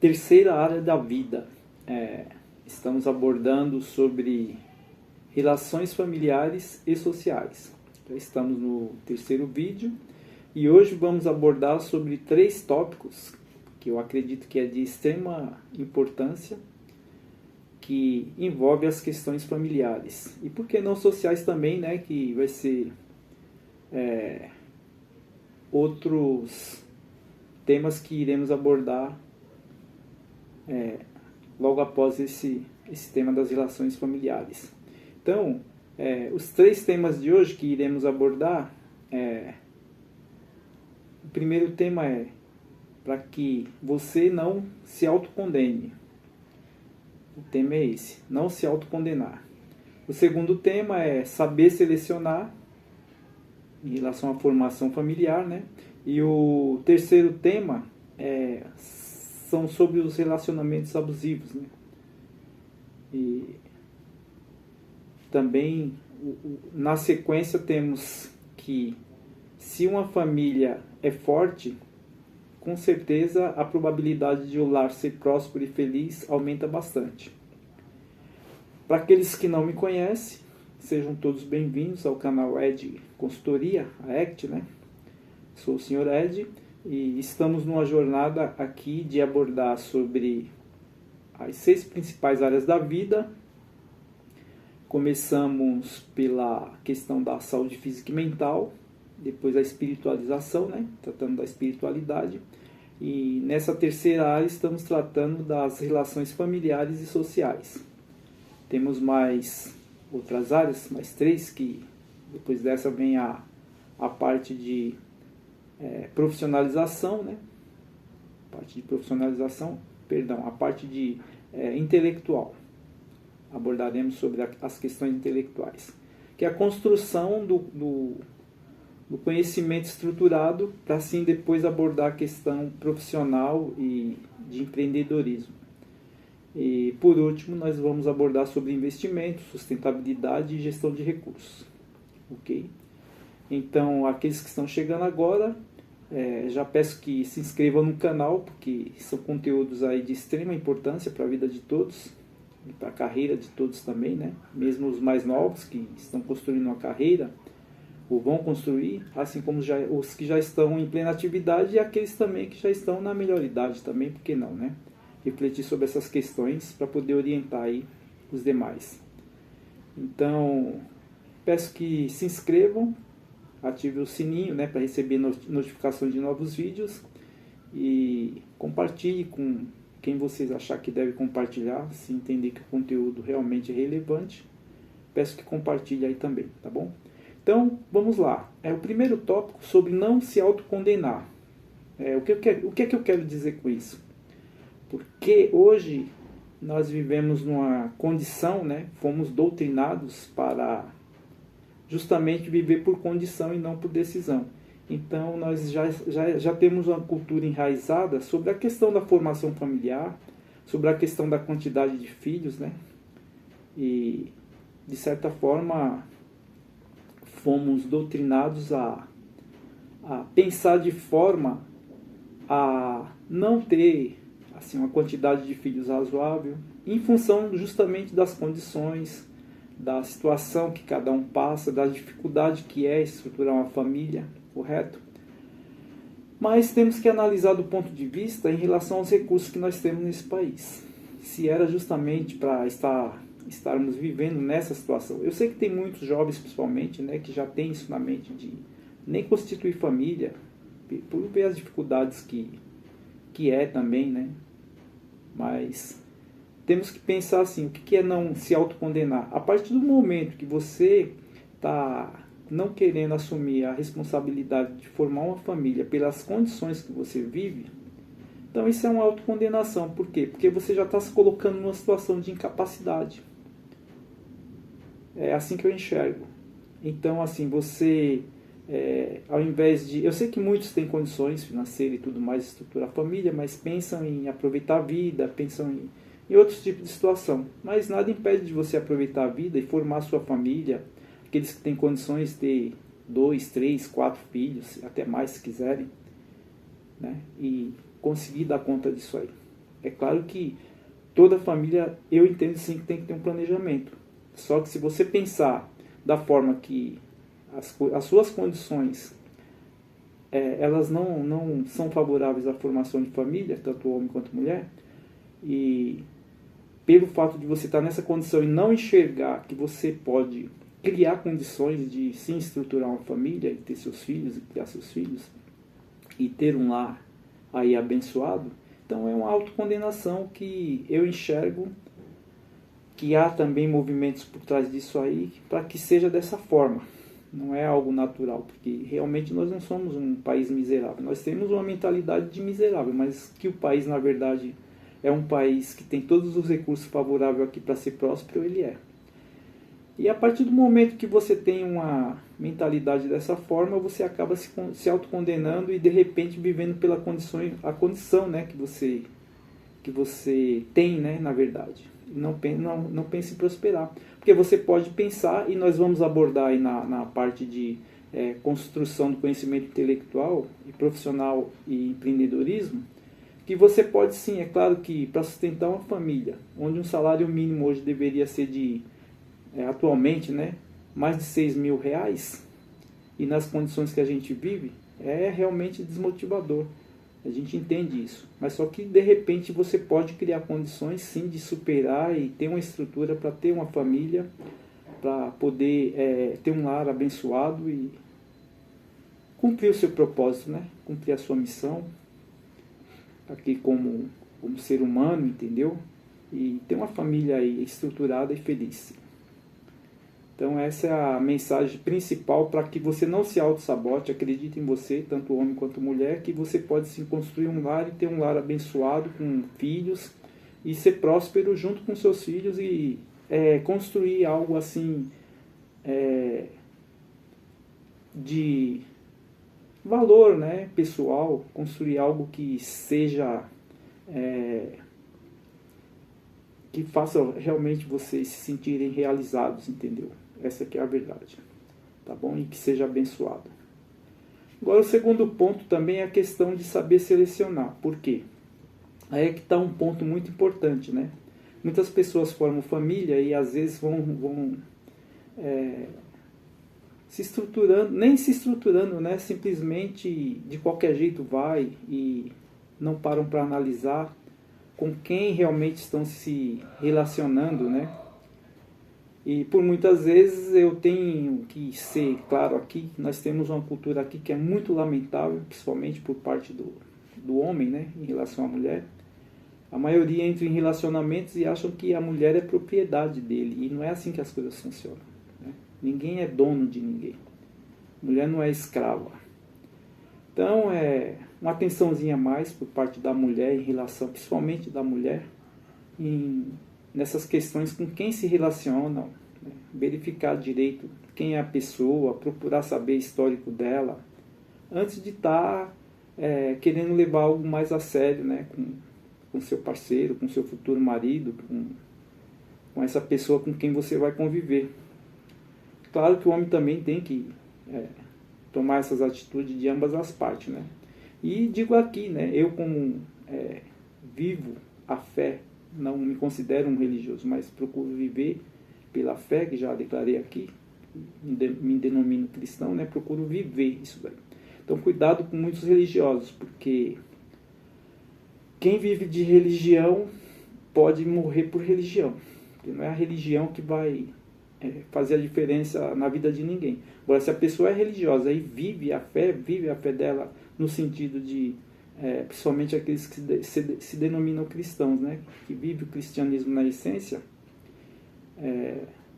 Terceira área da vida. Estamos abordando sobre relações familiares e sociais. Já estamos no terceiro vídeo e hoje vamos abordar sobre 3 tópicos que eu acredito que é de extrema importância, que envolve as questões familiares e por que não sociais também, né, que vai ser outros temas que iremos abordar logo após esse tema das relações familiares. Então, os 3 temas de hoje que iremos abordar, o primeiro tema é para que você não se autocondene. O tema é esse, não se autocondenar. O segundo tema é saber selecionar em relação à formação familiar, né? E o terceiro tema são sobre os relacionamentos abusivos, né? E também, na sequência, temos que se uma família é forte, com certeza a probabilidade de o lar ser próspero e feliz aumenta bastante. Para aqueles que não me conhecem, sejam todos bem-vindos ao canal Ed Consultoria, a ECT, né? Sou o Sr. Ed e estamos numa jornada aqui de abordar sobre as 6 principais áreas da vida. Começamos pela questão da saúde física e mental, depois a espiritualização, né? Tratando da espiritualidade. E nessa terceira área estamos tratando das relações familiares e sociais. Temos mais outras áreas, mais 3, que depois dessa vem a parte de profissionalização, né? A parte de intelectual. Abordaremos sobre as questões intelectuais, que é a construção do conhecimento estruturado para assim depois abordar a questão profissional e de empreendedorismo. E por último nós vamos abordar sobre investimento, sustentabilidade e gestão de recursos. Ok? Então aqueles que estão chegando agora, já peço que se inscrevam no canal, porque são conteúdos aí de extrema importância para a vida de todos e para a carreira de todos também, né? Mesmo os mais novos que estão construindo uma carreira ou vão construir, assim como os que já estão em plena atividade e aqueles também que já estão na melhor idade também, por que não, né? Refletir sobre essas questões para poder orientar aí os demais. Então, peço que se inscrevam, ative o sininho, né, para receber notificações de novos vídeos e compartilhe com quem vocês achar que deve compartilhar, se entender que o conteúdo realmente é relevante. Peço que compartilhe aí também, tá bom? Então, vamos lá. O primeiro tópico sobre não se autocondenar. O que é que eu quero dizer com isso? Porque hoje nós vivemos numa condição, né? Fomos doutrinados para justamente viver por condição e não por decisão. Então, nós já temos uma cultura enraizada sobre a questão da formação familiar, sobre a questão da quantidade de filhos, né? E, de certa forma, fomos doutrinados a pensar de forma a não ter assim, uma quantidade de filhos razoável, em função justamente das condições, da situação que cada um passa, da dificuldade que é estruturar uma família, correto? Mas temos que analisar do ponto de vista em relação aos recursos que nós temos nesse país. Se era justamente para estarmos vivendo nessa situação. Eu sei que tem muitos jovens, principalmente, né, que já têm isso na mente de nem constituir família, por ver as dificuldades que é também, né? Mas temos que pensar assim, o que é não se autocondenar? A partir do momento que você está não querendo assumir a responsabilidade de formar uma família pelas condições que você vive, então isso é uma autocondenação. Por quê? Porque você já está se colocando numa situação de incapacidade. É assim que eu enxergo. Então, assim, você, ao invés de... Eu sei que muitos têm condições financeiras e tudo mais, de estruturar a família, mas pensam em aproveitar a vida, pensam em outros tipos de situação. Mas nada impede de você aproveitar a vida e formar a sua família. Aqueles que têm condições de ter 2, 3, 4 filhos, até mais se quiserem, né? E conseguir dar conta disso aí. É claro que toda família, eu entendo sim que tem que ter um planejamento. Só que se você pensar da forma que as suas condições elas não são favoráveis à formação de família, tanto homem quanto mulher, e pelo fato de você estar nessa condição e não enxergar que você pode criar condições de sim estruturar uma família e ter seus filhos e criar seus filhos e ter um lar aí abençoado, então é uma autocondenação que eu enxergo que há também movimentos por trás disso aí para que seja dessa forma. Não é algo natural, porque realmente nós não somos um país miserável. Nós temos uma mentalidade de miserável, mas que o país, na verdade, é um país que tem todos os recursos favoráveis aqui para ser próspero, ele é. E a partir do momento que você tem uma mentalidade dessa forma, você acaba se autocondenando e de repente vivendo pela condição, né, que você tem, né, na verdade. Não pense em prosperar. Porque você pode pensar, e nós vamos abordar aí na parte de construção do conhecimento intelectual e profissional e empreendedorismo, que você pode sim, é claro que para sustentar uma família, onde um salário mínimo hoje deveria ser atualmente, né, mais de 6 mil reais, e nas condições que a gente vive, é realmente desmotivador. A gente entende isso. Mas só que de repente você pode criar condições sim de superar e ter uma estrutura para ter uma família, para poder ter um lar abençoado e cumprir o seu propósito, né? Cumprir a sua missão aqui como ser humano, entendeu? E ter uma família aí estruturada e feliz. Então essa é a mensagem principal para que você não se auto-sabote, acredite em você, tanto homem quanto mulher, que você pode sim construir um lar e ter um lar abençoado com filhos e ser próspero junto com seus filhos e construir algo assim de valor, né, pessoal, construir algo que seja que faça realmente vocês se sentirem realizados, entendeu? Essa que é a verdade, tá bom? E que seja abençoado. Agora o segundo ponto também é a questão de saber selecionar. Por quê? Aí é que está um ponto muito importante, né? Muitas pessoas formam família e às vezes vão se estruturando, nem se estruturando, né? Simplesmente de qualquer jeito vai e não param para analisar com quem realmente estão se relacionando, né? E por muitas vezes eu tenho que ser claro aqui, nós temos uma cultura aqui que é muito lamentável, principalmente por parte do homem, né, em relação à mulher. A maioria entra em relacionamentos e acham que a mulher é propriedade dele, e não é assim que as coisas funcionam, né? Ninguém é dono de ninguém. Mulher não é escrava. Então, uma atençãozinha a mais por parte da mulher em relação, principalmente da mulher, nessas questões com quem se relacionam, né? Verificar direito quem é a pessoa, procurar saber o histórico dela, antes de estar querendo levar algo mais a sério, né? Com seu parceiro, com seu futuro marido, com essa pessoa com quem você vai conviver. Claro que o homem também tem que tomar essas atitudes de ambas as partes, né? E digo aqui, né, eu como vivo a fé, não me considero um religioso, mas procuro viver pela fé, que já declarei aqui, me denomino cristão, né, procuro viver isso daí. Então cuidado com muitos religiosos, porque quem vive de religião pode morrer por religião, porque não é a religião que vai fazer a diferença na vida de ninguém. Agora, se a pessoa é religiosa e vive a fé dela no sentido de, principalmente aqueles que se denominam cristãos, né, que vivem o cristianismo na essência,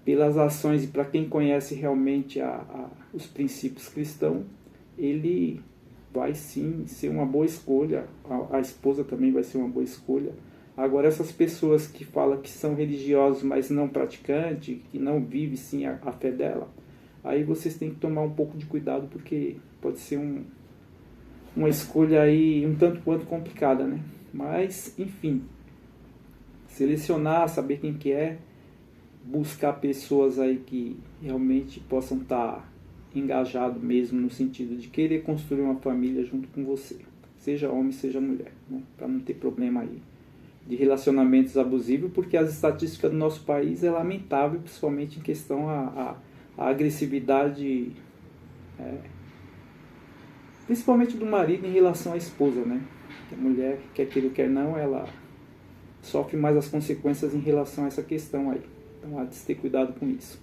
pelas ações e para quem conhece realmente os princípios cristãos, ele vai sim ser uma boa escolha, a esposa também vai ser uma boa escolha. Agora, essas pessoas que falam que são religiosos, mas não praticantes, que não vivem sim a fé dela, aí vocês têm que tomar um pouco de cuidado, porque pode ser uma escolha aí um tanto quanto complicada, né? Mas, enfim, selecionar, saber quem que é, buscar pessoas aí que realmente possam estar engajados mesmo no sentido de querer construir uma família junto com você, seja homem, seja mulher, né? Para não ter problema aí de relacionamentos abusivos, porque as estatísticas do nosso país é lamentável, principalmente em questão a agressividade, principalmente do marido em relação à esposa, né? A mulher, quer queira ou quer não, ela sofre mais as consequências em relação a essa questão aí. Então há de ter cuidado com isso.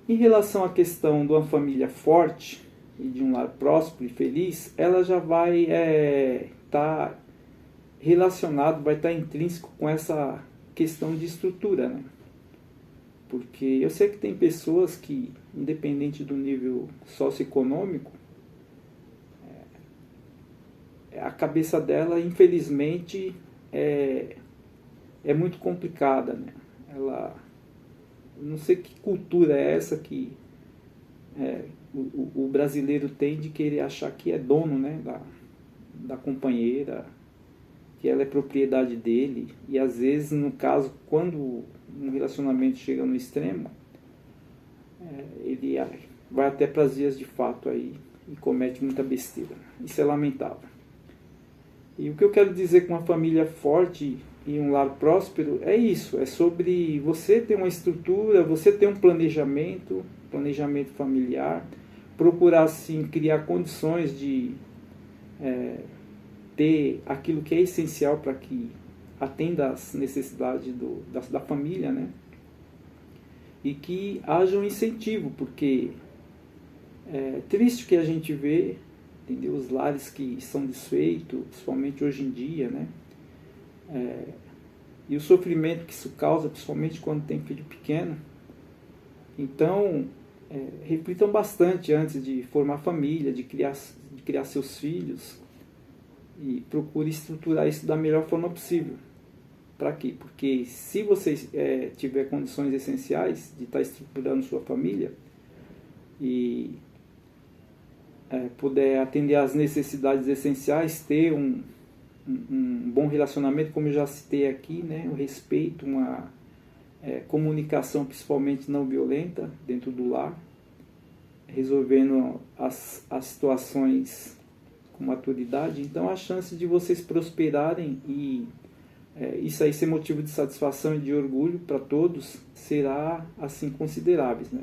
Em relação à questão de uma família forte e de um lar próspero e feliz, ela já vai estar relacionado, vai estar intrínseco com essa questão de estrutura, né? Porque eu sei que tem pessoas que, independente do nível socioeconômico, a cabeça dela, infelizmente, é muito complicada, né? Ela, não sei que cultura é essa que o brasileiro tem de querer achar que é dono, né, da companheira, que ela é propriedade dele, e às vezes, no caso, quando um relacionamento chega no extremo, ele vai até para as vias de fato aí e comete muita besteira. Isso é lamentável. E o que eu quero dizer com uma família forte e um lar próspero é isso, é sobre você ter uma estrutura, você ter um planejamento familiar, procurar sim criar condições de ter aquilo que é essencial para que atenda às necessidades da família, né? E que haja um incentivo, porque é triste que a gente vê, entendeu? Os lares que são desfeitos, principalmente hoje em dia, né? E o sofrimento que isso causa, principalmente quando tem filho pequeno. Então, reflitam bastante antes de formar família, de criar seus filhos, e procure estruturar isso da melhor forma possível. Para quê? Porque se você tiver condições essenciais de estar estruturando sua família e puder atender às necessidades essenciais, ter um bom relacionamento, como eu já citei aqui, né? O respeito, uma comunicação principalmente não violenta dentro do lar, resolvendo as situações com maturidade. Então a chance de vocês prosperarem e isso aí ser motivo de satisfação e de orgulho para todos será assim consideráveis, né?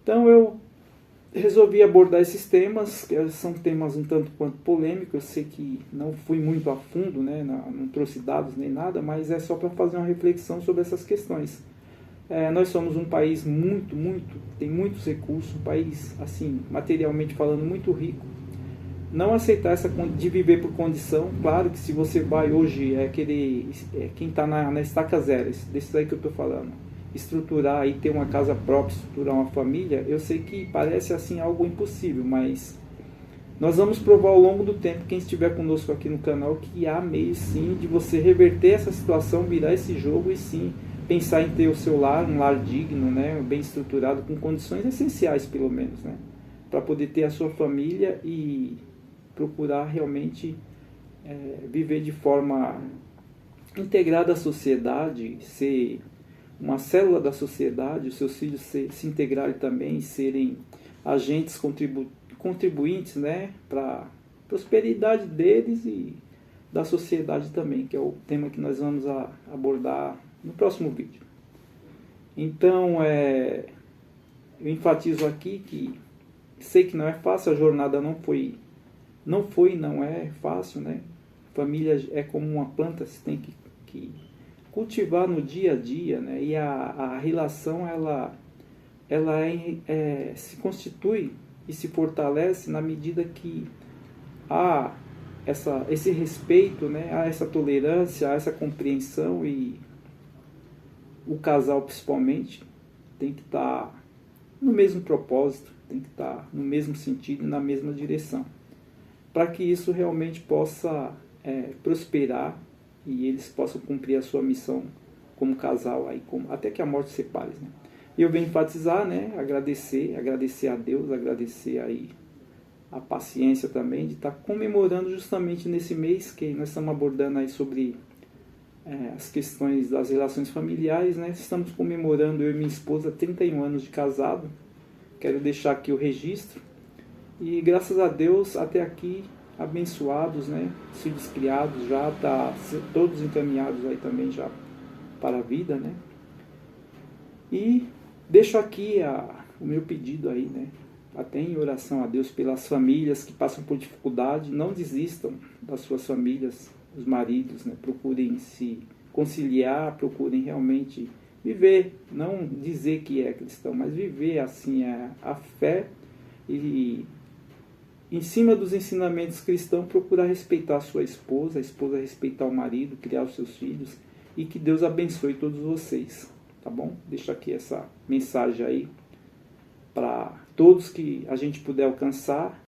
Então eu resolvi abordar esses temas, que são temas um tanto quanto polêmicos. Eu sei que não fui muito a fundo, né? Não trouxe dados nem nada, mas é só para fazer uma reflexão sobre essas questões. Nós somos um país tem muitos recursos, um país, assim, materialmente falando, muito rico. Não aceitar essa de viver por condição. Claro que se você vai hoje quem está na estaca zero, desses aí que eu estou falando, estruturar e ter uma casa própria, estruturar uma família, eu sei que parece assim algo impossível, mas nós vamos provar ao longo do tempo, quem estiver conosco aqui no canal, que há meio sim de você reverter essa situação, virar esse jogo e sim pensar em ter o seu lar, um lar digno, né, bem estruturado, com condições essenciais pelo menos, né, para poder ter a sua família e procurar realmente viver de forma integrada à sociedade, ser uma célula da sociedade, os seus filhos se integrarem também, serem agentes contribuintes, né, para a prosperidade deles e da sociedade também, que é o tema que nós vamos abordar no próximo vídeo. Então, eu enfatizo aqui que sei que não é fácil, a jornada não é fácil, né? Família é como uma planta, você tem que cultivar no dia a dia, né? E a relação ela se constitui e se fortalece na medida que há esse respeito, né? Há essa tolerância, há essa compreensão, e o casal principalmente tem que estar no mesmo propósito, tem que estar no mesmo sentido e na mesma direção, para que isso realmente possa prosperar e eles possam cumprir a sua missão como casal, aí, até que a morte separe, né? E eu venho enfatizar, né, agradecer a Deus, agradecer aí a paciência também de estar comemorando justamente nesse mês que nós estamos abordando aí sobre as questões das relações familiares, né? Estamos comemorando, eu e minha esposa, 31 anos de casado. Quero deixar aqui o registro. E graças a Deus, até aqui, abençoados, né? Filhos criados já, tá todos encaminhados aí também já para a vida, né? E deixo aqui o meu pedido aí, né? Até em oração a Deus pelas famílias que passam por dificuldade, não desistam das suas famílias, os maridos, né? Procurem se conciliar, procurem realmente viver, não dizer que é cristão, mas viver assim a fé e em cima dos ensinamentos cristãos procurar respeitar a sua esposa, a esposa respeitar o marido, criar os seus filhos e que Deus abençoe todos vocês, tá bom? Deixo aqui essa mensagem aí para todos que a gente puder alcançar